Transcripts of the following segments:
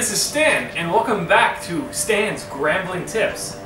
this is Stan, and welcome back to Stan's Grambling Tips.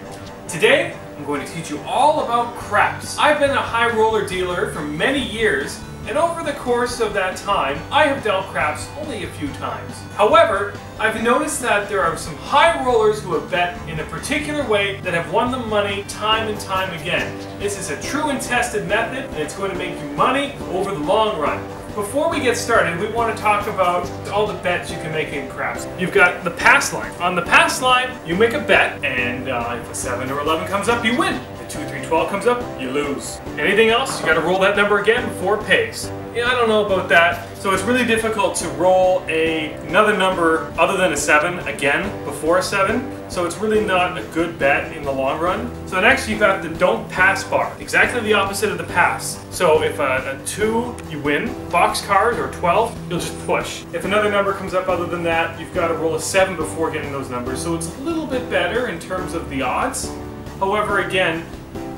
Today, I'm going to teach you all about craps. I've been a high roller dealer for many years, and over the course of that time, I have dealt craps only a few times. However, I've noticed that there are some high rollers who have bet in a particular way that have won them money time and time again. This is a true and tested method, and it's going to make you money over the long run. Before we get started, we want to talk about all the bets you can make in craps. You've got the pass line. On the pass line, you make a bet, and if a 7 or 11 comes up, you win. If 2, 3, 12 comes up, you lose. Anything else, you got to roll that number again before it pays. Yeah, I don't know about that. So it's really difficult to roll another number other than a 7 again before a 7. So it's really not a good bet in the long run. So next you've got the don't pass bar. Exactly the opposite of the pass. So if a 2, you win. Boxcars or 12, you'll just push. If another number comes up other than that, you've got to roll a 7 before getting those numbers. So it's a little bit better in terms of the odds. However, again,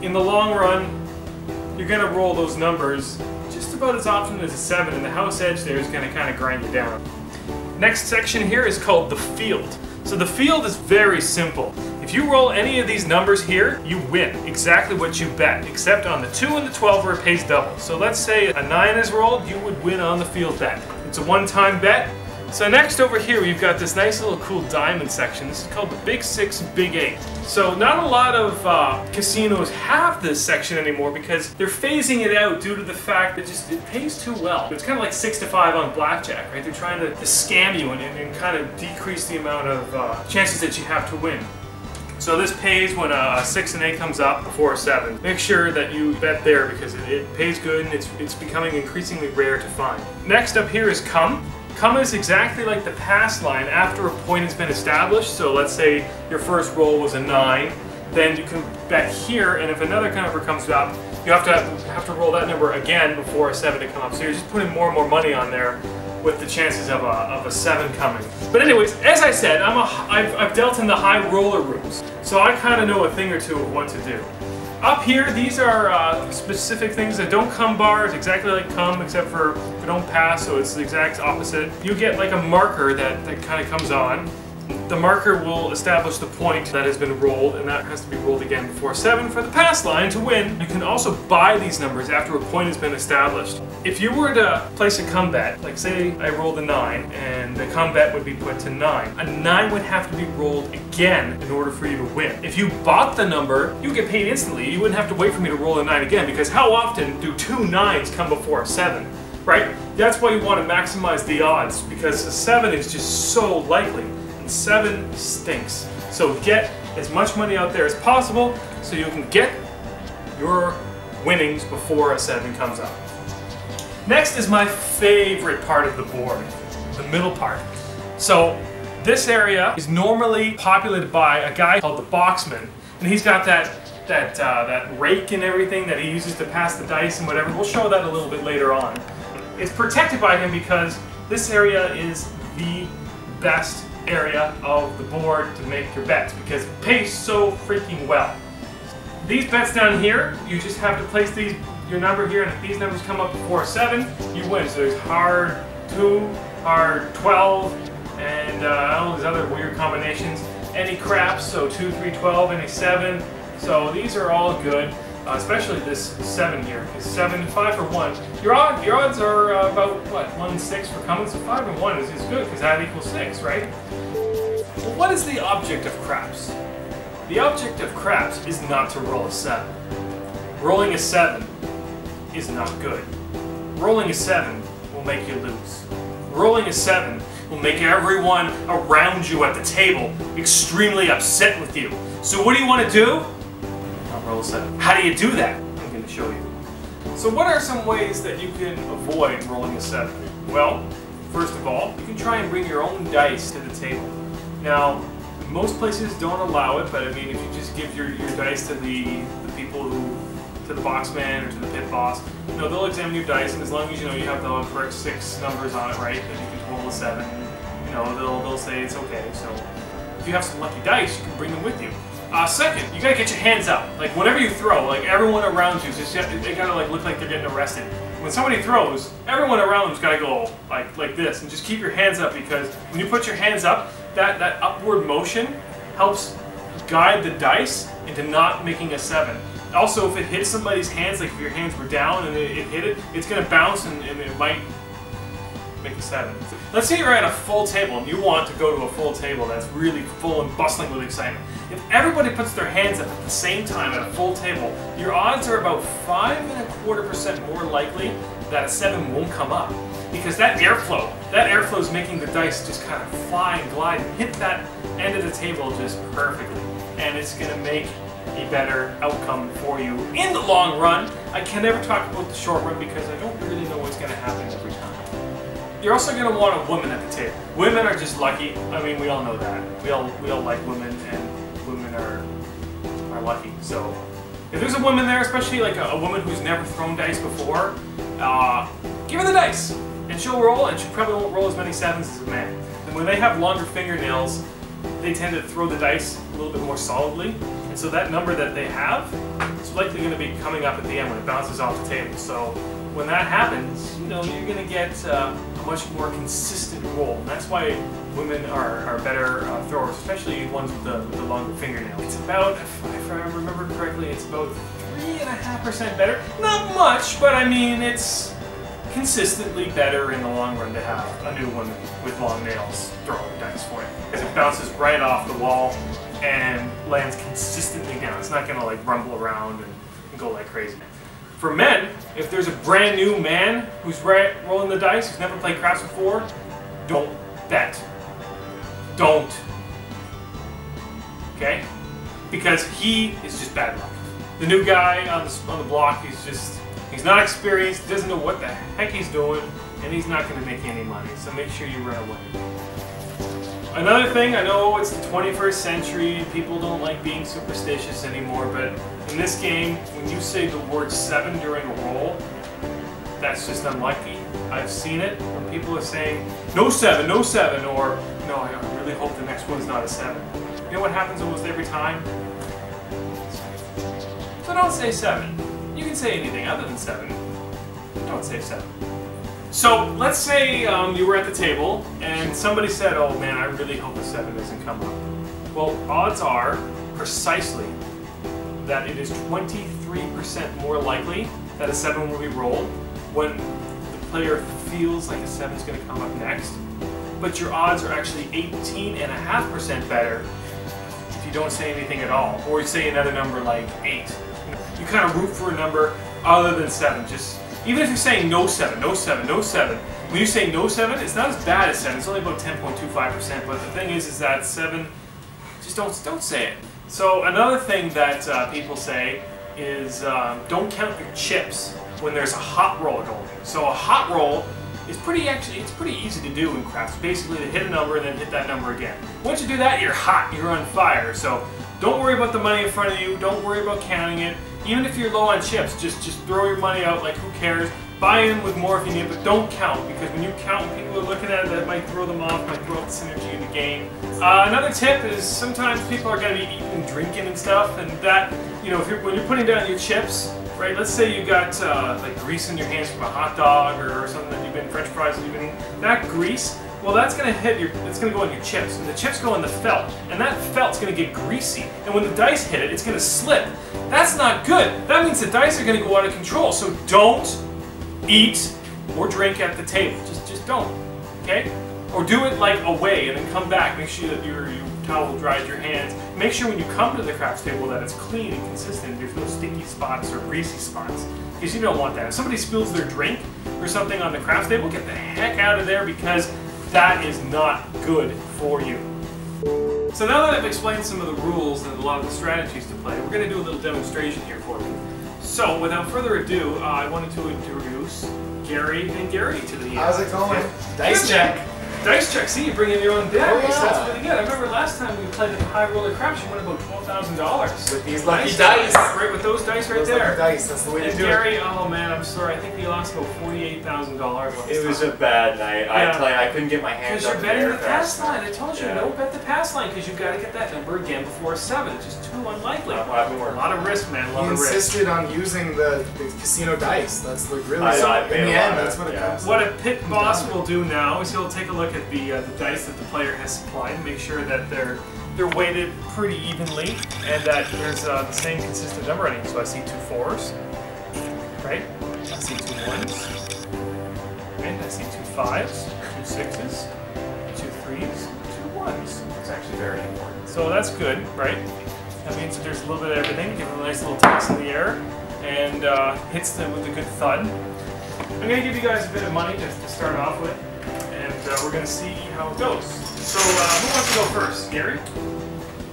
in the long run, you're going to roll those numbers just about as often as a 7, and the house edge there is going to kind of grind you down. Next section here is called the field. So the field is very simple. If you roll any of these numbers here, you win exactly what you bet, except on the 2 and the 12 where it pays double. So let's say a 9 is rolled, you would win on the field bet. It's a one-time bet. So next over here we've got this nice little cool diamond section. This is called the Big 6, Big 8. So not a lot of casinos have this section anymore because they're phasing it out due to the fact that it pays too well. It's kind of like 6 to 5 on blackjack, right? They're trying to scam you and kind of decrease the amount of chances that you have to win. So this pays when a 6 and 8 comes up before a 7. Make sure that you bet there because it pays good and it's becoming increasingly rare to find. Next up here is come. Come is exactly like the pass line after a point has been established. So let's say your first roll was a 9, then you can bet here, and if another number comes up, you have to roll that number again before a 7 to come up. So you're just putting more and more money on there with the chances of a 7 coming. But anyways, as I said, I've dealt in the high roller rooms, so I kind of know a thing or two of what to do. Up here, these are specific things that don't come bars, exactly like come, except for don't pass, so it's the exact opposite. You get like a marker that kind of comes on. The marker will establish the point that has been rolled, and that has to be rolled again before 7 for the pass line to win. You can also buy these numbers after a point has been established. If you were to place a come bet, like say I rolled a 9, and the come bet would be put to 9. A 9 would have to be rolled again in order for you to win. If you bought the number, you get paid instantly. You wouldn't have to wait for me to roll a 9 again, because how often do 2 9s come before a 7? Right? That's why you want to maximize the odds, because a 7 is just so likely. 7 stinks. So get as much money out there as possible so you can get your winnings before a 7 comes up. Next is my favorite part of the board, the middle part. So this area is normally populated by a guy called the boxman, and he's got that rake and everything that he uses to pass the dice and whatever. We'll show that a little bit later on. It's protected by him because this area is the best area of the board to make your bets because it pays so freaking well. These bets down here, you just have to place your number here, and if these numbers come up before a 7, you win. So there's hard 2, hard 12, and all these other weird combinations. Any craps, so 2, 3, 12, any 7. So these are all good, especially this 7 here, because 7, 5 for 1. Your odds are about, what, 1 in 6 for coming, so 5 and 1 is good, because that equals 6, right? Well, what is the object of craps? The object of craps is not to roll a 7. Rolling a 7 is not good. Rolling a 7 will make you lose. Rolling a 7 will make everyone around you at the table extremely upset with you. So what do you want to do? Roll a 7. How do you do that? I'm going to show you. So what are some ways that you can avoid rolling a 7? Well, first of all, you can try and bring your own dice to the table. Now, most places don't allow it, but I mean, if you just give your dice to the people to the boxman or to the pit boss, they'll examine your dice, and as long as you have the correct 6 numbers on it, right, then you can roll a 7. They'll say it's okay. So if you have some lucky dice, you can bring them with you. Second, you gotta get your hands up. Like whenever you throw, like everyone around you, they gotta like look like they're getting arrested. when somebody throws, everyone around them's got to go like this, and just keep your hands up, because when you put your hands up, that upward motion helps guide the dice into not making a 7. Also, if it hits somebody's hands, like if your hands were down and it hit it, it's going to bounce and it might make a 7. Let's say you're at a full table and you want to go to a full table that's really full and bustling with excitement. If everybody puts their hands up at the same time at a full table, your odds are about 5.25% more likely that a 7 won't come up. Because that airflow is making the dice just kind of fly and glide and hit that end of the table just perfectly. And it's going to make a better outcome for you in the long run. I can never talk about the short run because I don't really know what's going to happen every time. You're also going to want a woman at the table. Women are just lucky. I mean, we all know that. We all like women, and women are lucky. So if there's a woman there, especially like a woman who's never thrown dice before, give her the dice, and she'll roll, and she probably won't roll as many 7s as a man. And when they have longer fingernails, they tend to throw the dice a little bit more solidly, and so that number that they have is likely going to be coming up at the end when it bounces off the table. So when that happens, you know, you're going to get a much more consistent roll. And that's why women are better throwers, especially ones with the longer fingernails. It's about, if I remember correctly, it's about 3.5% better. Not much, but I mean, it's consistently better in the long run to have a new woman with long nails throwing dice for you, because it bounces right off the wall and lands consistently down. It's not going to like rumble around and go like crazy. For men, if there's a brand new man who's rolling the dice, who's never played craps before, don't bet. Don't. Okay? Because he is just bad luck. The new guy on the block, he's not experienced, doesn't know what the heck he's doing, and he's not going to make any money. So make sure you run away. Another thing, I know it's the 21st century, people don't like being superstitious anymore, but in this game, when you say the word 7 during a roll, that's just unlucky. I've seen it when people are saying, no 7, no 7, or no, I really hope the next one's not a 7. You know what happens almost every time? So don't say 7. You can say anything other than 7. Don't say 7. So let's say you were at the table and somebody said, oh man, I really hope a 7 doesn't come up. Well, odds are precisely that it is 23% more likely that a 7 will be rolled when the player feels like a 7 is going to come up next. But your odds are actually 18.5% better if you don't say anything at all, or you say another number like 8. You kind of root for a number other than 7. Just even if you're saying no 7, no 7, no 7, when you say no 7, it's not as bad as 7. It's only about 10.25%. But the thing is that 7, just don't say it. So another thing that people say is don't count your chips when there's a hot roll going. So a hot roll is it's pretty easy to do in craps. Basically, to hit a number and then hit that number again. Once you do that, you're hot, you're on fire. So don't worry about the money in front of you. Don't worry about counting it. Even if you're low on chips, just throw your money out. Like, who cares? Buy in with more if you need, but don't count, because when you count, when people are looking at it, that might throw them off, might throw off the synergy in the game. Another tip is sometimes people are going to be eating and drinking and stuff, and that, you know, when you're putting down your chips, right? Let's say you got like grease in your hands from a hot dog or something that you've been French fries that you've been eating. That grease, well, that's going to it's going to go in your chips, and the chips go in the felt, and that felt's going to get greasy, and when the dice hit it, it's going to slip. That's not good. That means the dice are going to go out of control. So don't eat or drink at the table. Just don't, okay? Or do it like away and then come back. Make sure that your towel dries your hands. Make sure when you come to the craps table that it's clean and consistent. There's no sticky spots or greasy spots, because you don't want that. If somebody spills their drink or something on the craps table, get the heck out of there, because that is not good for you. So now that I've explained some of the rules and a lot of the strategies to play, we're going to do a little demonstration here for you. So without further ado, I wanted to introduce Gary and Gary to the How's it going? Dice check. Dice check. See, you bring in your own dice. Oh, yeah. That's really good. I remember last time we played at High Roller Craps, you won about $12,000 with these lucky dice. Right, with those dice right there. Lucky dice. That's the way to do Gary, it. oh man, I'm sorry. I think we lost about $48,000. It was a bad night. Yeah. I couldn't get my hands Because up you're betting there the pass fast. line. I told you, don't bet the pass line because you've got to get that number again before 7. It's just too unlikely. A lot of risk, man. A lot He of risk. insisted on using the casino dice. That's like really. In the end, that's what it comes to. What a pit boss will do now is he'll take a look at the dice that the player has supplied and make sure that they're weighted pretty evenly and that there's the same consistent number running. So I see 2 4s, right? I see 2 1s, right? I see 2 5s, 2 6s, 2 3s, 2 1s. It's actually very important. So that's good, right? That means that there's a little bit of everything. Give them a nice little toss in the air and hits them with a good thud. I'm going to give you guys a bit of money just to start off with, and we're going to see how it goes. So, who wants to go first? Gary?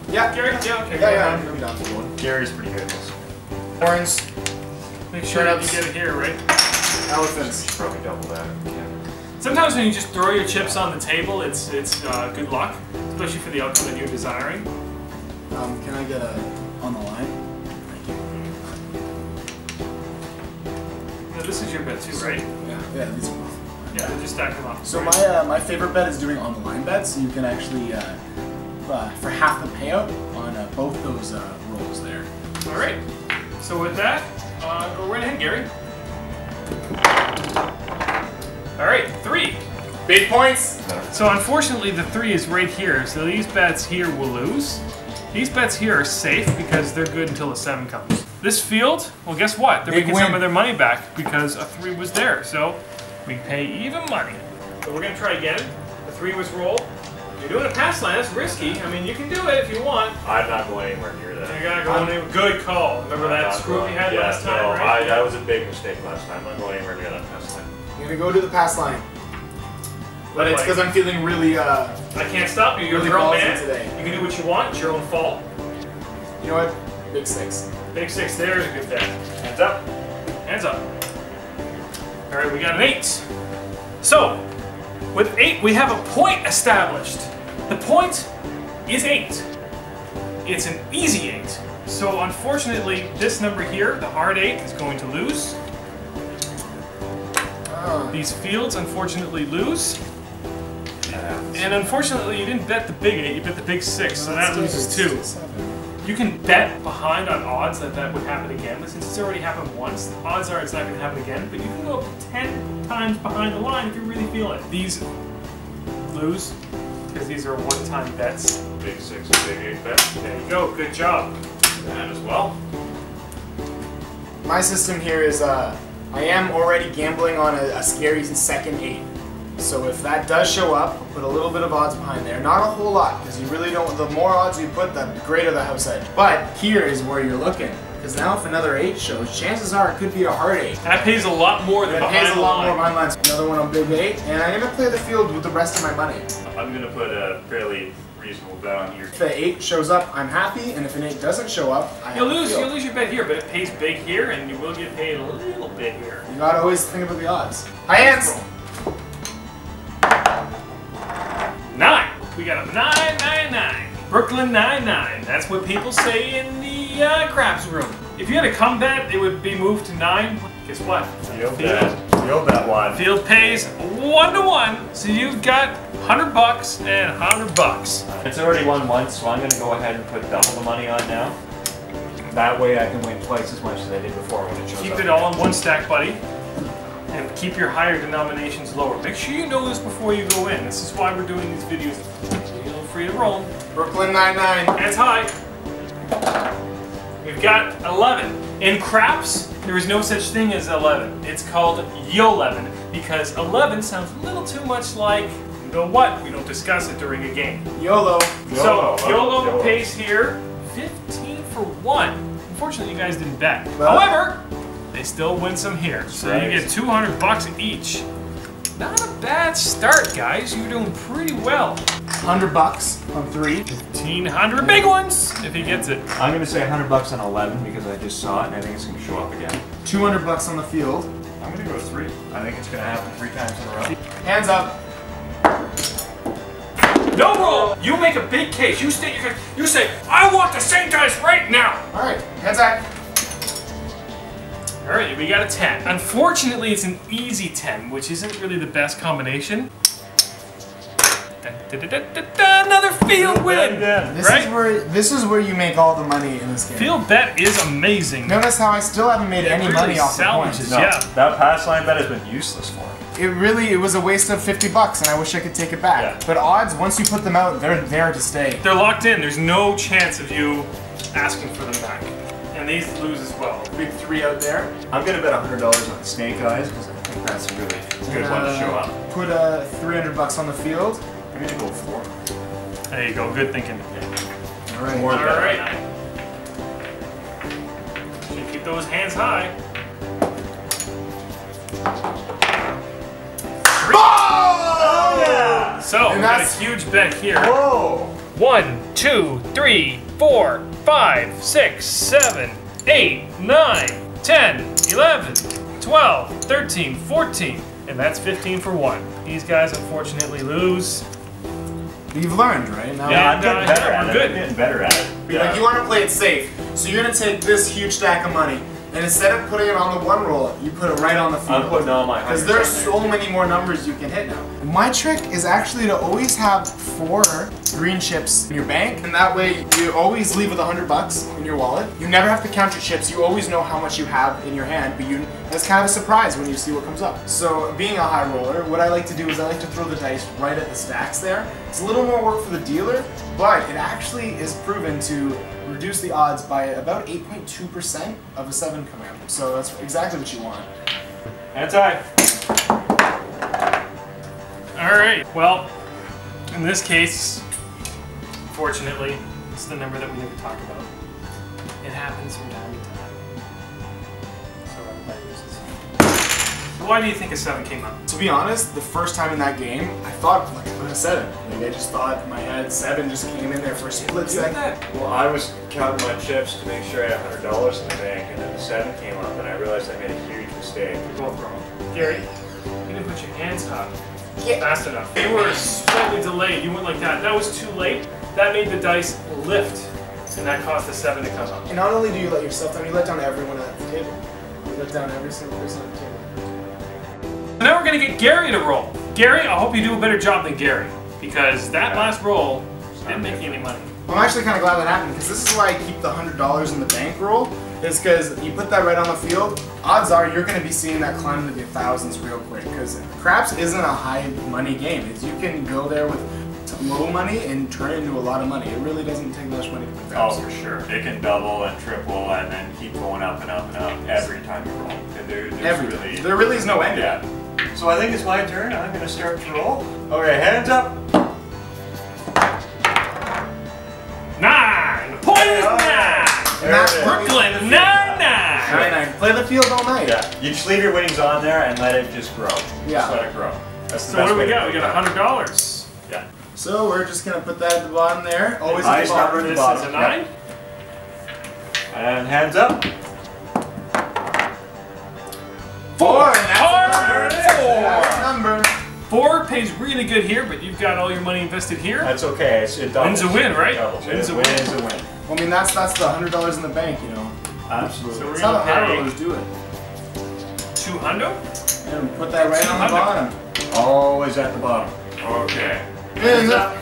Yeah. Gary? Yeah, okay. Yeah, I'm down for one. Gary's pretty good at this. Horns. Make sure you get it here, right? Elephants. Probably double that. Yeah. Sometimes when you just throw your chips on the table, it's good luck, especially for the outcome that you're desiring. Can I get a on the line? Now, this is your bet too, right? Yeah, these are both. Yeah, just stack them up. So right? my favorite bet is doing on the line bets. So you can actually for half the payout on both those rolls there. All right. So with that, go right ahead, Gary. All right, 3. Big points. So unfortunately, the 3 is right here. So these bets here will lose. These bets here are safe because they're good until the 7 comes. This field, well, guess what? They're making some of their money back because a 3 was there. So we pay even money. So we're gonna try again. The 3 was rolled. You're doing a pass line. That's risky. I mean, you can do it if you want. I'm not going anywhere near that. You gotta go in. Good call. Remember that screw we had last time, no, right? that was a big mistake last time. I'm not going anywhere near that pass line. I'm gonna go to the pass line. But it's because I'm feeling really, I can't stop you. You're really a grown ballsy man. today. You can do what you want. It's your own fault. You know what? Big 6. Big 6 there is a good bet. Hands up. Hands up. All right, we got an 8. So, with 8, we have a point established. The point is 8. It's an easy 8. So, unfortunately, this number here, the hard 8, is going to lose. These fields, unfortunately, lose. And unfortunately, you didn't bet the big 8, you bet the big 6, so that loses 2. You can bet behind on odds that that would happen again, but since it's already happened once, the odds are it's not going to happen again, but you can go up to 10 times behind the line if you really feel it. These lose, because these are one-time bets. Big 6 and big 8 bet. There you go, good job. That as well. My system here is, I am already gambling on a scary second 8. So if that does show up, I'll put a little bit of odds behind there. Not a whole lot, because you really don't, the more odds you put, the greater the house edge. But here is where you're looking. Because now if another 8 shows, chances are it could be a hard 8. That pays a lot more than That behind pays a the lot line. more behind lines. Another one on big 8, and I'm going to play the field with the rest of my money. I'm going to put a fairly reasonable bet on here. If the 8 shows up, I'm happy, and if an 8 doesn't show up, I have You'll the lose field. your bet here, but it pays big here, and you will get paid a little bit here. You gotta always think about the odds. High hands! 9. We got a 999. Brooklyn 99. That's what people say in the craps room. If you had a come bet, it would be moved to 9. Guess what? Field bet 1. Field pays 1 to 1, so you've got $100 and $100. It's already won once, so I'm going to go ahead and put double the money on now. That way I can win twice as much as I did before when it shows up. Keep it all in one stack, buddy. And keep your higher denominations lower. Make sure you know this before you go in. This is why we're doing these videos. Feel free to roll. Brooklyn 99. Hands high. We've got 11. In craps, there is no such thing as 11. It's called YO11 because 11 sounds a little too much like, you know what? We don't discuss it during a game. YOLO. So YOLO pays here 15 for 1. Unfortunately, you guys didn't bet. Well, however, they still win some here. So you get $200 each. Not a bad start, guys. You're doing pretty well. $100 on 3. 1,500 big ones if he gets it. I'm going to say $100 on 11 because I just saw it and I think it's going to show up again. $200 on the field. I'm going to go 3. I think it's going to happen 3 times in a row. Hands up. No roll. You make a big case. You state your case. You say, I want the same dice right now. All right, hands back. All right, we got a 10. Unfortunately, it's an easy 10, which isn't really the best combination. Another field win. This is where you make all the money in this game. Field bet is amazing. Notice how I still haven't made any money off the points. No, Yeah. that pass line bet has been useless for him. It was a waste of $50, and I wish I could take it back. Yeah. But odds, once you put them out, they're there to stay. They're locked in. There's no chance of you asking for them back. And these lose as well. Big 3 out there. I'm gonna bet $100 on Snake Eyes because I think that's a really good one to show up. Put $300 on the field. I'm gonna go 4. There you go. Good thinking. All right. More All bet on right. that. Should keep those hands high. Oh! Yeah! So, we got a that's- huge bet here. Whoa! 1, 2, 3, 4, 5, 6, 7, 8, 9, 10, 11, 12, 13, 14. And that's 15 for 1. These guys unfortunately lose. You've learned, right? Now, Yeah, I'm getting And, better we're at it. good. I'm getting better at it. Like, you want to play it safe. So you're going to take this huge stack of money, and instead of putting it on the one roll, you put it right on the field. I'm putting all my Because 100s there's on there. so many more numbers you can hit now. My trick is actually to always have 4 green chips in your bank, and that way you always leave with $100 in your wallet. You never have to count your chips. You always know how much you have in your hand, but it's kind of a surprise when you see what comes up. So being a high roller, what I like to do is I like to throw the dice right at the stacks there. It's a little more work for the dealer, but it actually is proven to reduce the odds by about 8.2% of a 7 coming up. So that's exactly what you want. Hands high. Alright, well, in this case, fortunately, it's the number that we never talk about. It happens from time to time. So everybody loses. Why do you think a 7 came up? To be honest, the first time in that game, I thought like I put a 7. Like I just thought in my head 7 just came in there for a split second. Well, I was counting my chips to make sure I had $100 in the bank, and then the 7 came up, and I realized I made a huge mistake. You're both wrong. Gary, you didn't put your hands up fast enough. You were slightly delayed. You went like that. That was too late. That made the dice lift, and that caused the 7 to come up. And not only do you let yourself down, you let down everyone at the table. You let down every single person at the table. Now we're gonna get Gary to roll. Gary, I hope you do a better job than Gary, because that last roll didn't make you any money. I'm actually kind of glad that happened because this is why I keep the $100 in the bankroll. Is because you put that right on the field, odds are you're going to be seeing that climb into the thousands real quick. Because craps isn't a high money game. You can go there with low money and turn it into a lot of money. It really doesn't take much money to play craps. Oh, for sure. It can double and triple and then keep going up and up and up every time you roll. And There really is no end. Yeah. So I think it's my turn. I'm going to start to roll. Okay, hands up. 9! The point is 9! And that's Brooklyn, 9-9! Play the field all night. Yeah. You just leave your winnings on there and let it just grow. Yeah. Just let it grow. That's the So what best do we way to got? do We it. got $100. Yeah. So we're just going to put that at the bottom there. Always at Highest the bottom. number at the This bottom. is a 9. And hands up. 4. And that's Hard the number. 4 pays really good here, but you've got all your money invested here. That's okay. It doubles. Win's a win, right? It doubles. Win's a Win win. is a win. I mean, that's the $100 in the bank, you know. Absolutely. So we're That's how the gonna high pay rollers do it. 200. And put that right on the 200. bottom. Always at the bottom. Okay. Hands up.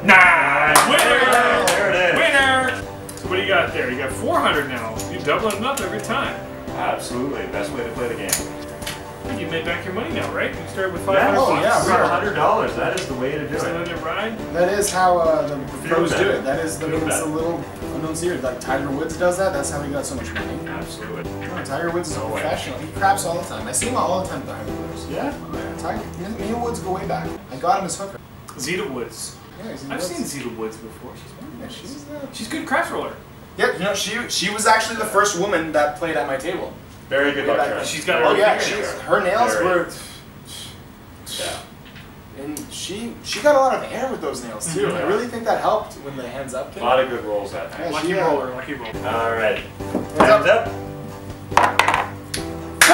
9! Winner! There it is. Winner! So what do you got there? You got 400 now. You're doubling them up every time. Absolutely. Best way to play the game. I think you made back your money now, right? You started with Yeah, $500. oh, yeah, for right. $100. That is the way to do Just it. let it ride. That is how the pros do better. it. That is, I mean, Feel it's a better. little unknown secret. Like Tiger Woods does that. That's how he got so much money. Absolutely. No, Tiger Woods is a No way. professional. He craps all the time. I see him all the time at the Tiger Woods. Yeah. Oh, yeah. Tiger, me and Woods go way back. I got him as hooker. Zeta Woods. Yeah, he's in I've Woods. seen Zeta Woods before. Yeah, She's a good craft roller. yeah, you know, she was actually the first woman that played at my table. Very good luck, Back Trent. then. She's got her Oh own yeah, fingernails. her nails Very. were. Yeah. And she got a lot of air with those nails too. Mhm. I really think that helped when the hands up A came. lot of good rolls that night. Yeah, Lucky she, roller, lucky roller. Alright. Hands Hands up.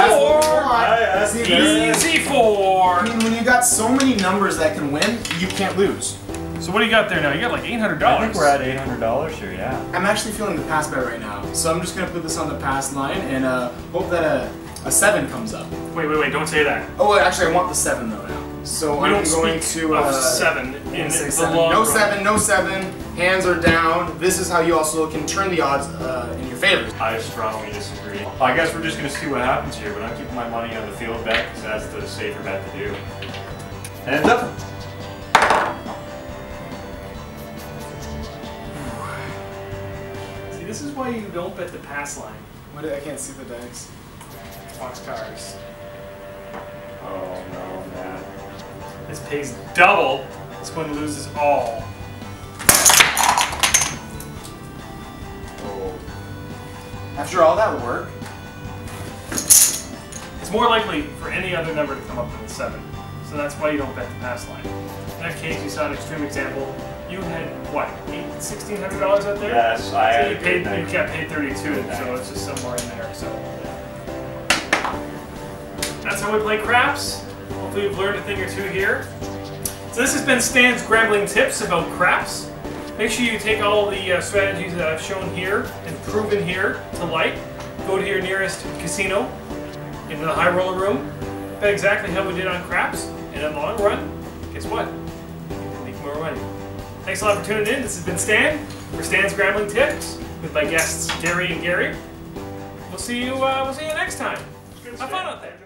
Four! See, Easy four! I mean, when you got so many numbers that can win, you can't lose. So what do you got there now? You got like $800. I think we're at $800 here, yeah. I'm actually feeling the pass bet right now, so I'm just gonna put this on the pass line and hope that a 7 comes up. Wait, don't say that. Oh, wait, actually, I want the 7 though now. So We I'm don't going speak to of 7 in say the 7. long No run. 7, no 7. Hands are down. This is how you also can turn the odds in your favor. I strongly disagree. I guess we're just going to see what happens here, but I'm keeping my money on the field bet because that's the safer bet to do. And it's up. See, this is why you don't bet the pass line. I can't see the dice. Box cars. Oh no, man. This pays double. This one loses all. Oh. After all that work, It's more likely for any other number to come up than 7. So that's why you don't bet the pass line. In that case, you saw an extreme example. You had, what, $1,600 out there? Yes, I So had you a paid, good night. you got paid 32, Good night. so it's just somewhere in there. So that's how we play craps. Hopefully you've learned a thing or two here. So this has been Stan's Grambling Tips about craps. Make sure you take all the strategies that I've shown here and proven here to light. Go to your nearest casino in the high roller room. Bet exactly how we did on craps, and in the long run, guess what? You can make more money. Thanks a lot for tuning in. This has been Stan for Stan's Grambling Tips with my guests Gary and Gary. We'll see you next time. Have fun out there.